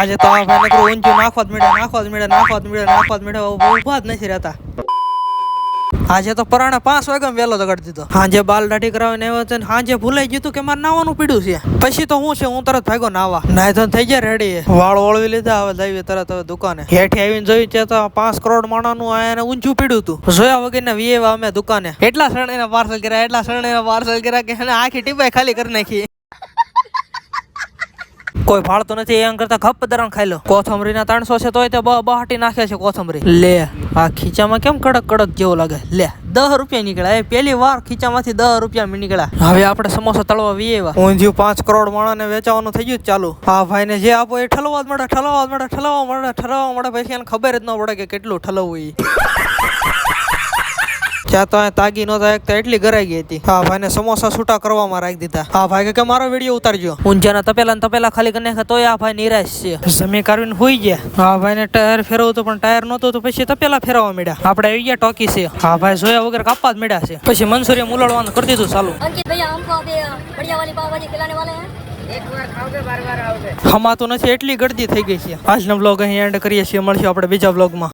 આજે તો આ ભાઈ નકરું ઊંચું નાખવા જ મળે ઉભા જ નથી રહેતા. આજે તો પરાણે 5 વાગ્યા વેલો જગાડી દીધો. હાજે બાલ દાઢી કરાવીને આવ્યો છે, હાજે ભૂલાઈ ગયું તું કે મારે નાવાનું પીડ્યું છે. પછી તો હું છે, હું તરત ભાગ્યો નાવા. નાય તો થઈ ગયા રેડી, વાળ ઓળવી લીધા. હવે જઈએ તરત હવે દુકાને. હેઠે આવીને જોયું છે તો 5 કરોડ માણાનું એને ઊંચું પીડ્યું તું. જોયા વગર વીએવા અમે દુકાને. એટલા શરણીના પાર્સલ કર્યા કે આખી ટીપાઈ ખાલી કરી નાખી. કોઈ ફાળતું નથી, એમ કરતા ખપ દરણ ખાઈ લો. કોથમરીના 300 છે તોય તે બહાટી નાખે છે કોથમરી. લે આ ખીચામાં કેમ કડક કડક જેવું લાગે. લે 10 રૂપિયા નીકળ્યા. પહેલી વાર ખીચામાંથી 10 રૂપિયા નીકળ્યા. હવે આપણે સમોસા તળવા વીએવા. ઊંધિયું 5 કરોડ માણાને વેચાવાનું થઈ ગયું ચાલુ. આ ભાઈને જે આપો એ ઠલવા જ મળે. પછી એને ખબર જ ન પડે કે કેટલું ઠલવવું ઈ. ત્યાં તો તાગી નહોતા એક તો એટલી ગરાઈ ગઈ હતી. આ ભાઈને સમોસા છૂટા કરવામાં રાખી દીધા. આ ભાઈ કે મારો વિડીયો ઉતારજો. ઊંઝાના તપેલા ખાલી કરી નાખ્યા તોય આ ભાઈ નિરાશ છે. જમી કાઢીને હુઈ ગયા. આ ભાઈને ટાયર ફેરવતું હતું પણ ટાયર નહોતું તો પછી તપેલા ફેરવવા મળ્યા. આપણે આવી ગયા ટોકી છે. આ ભાઈ જોયા વગર કાપવા જ મળ્યા છે. પછી મંસૂરિયમ ઉલાડવાનું કરી દીધું ચાલુ. હમાતું નથી એટલી ગળદી થઈ ગઈ છે. આજનો બ્લોગ અહીં એન્ડ કરીએ છીએ. મળશું આપણે બીજા બ્લોગમાં.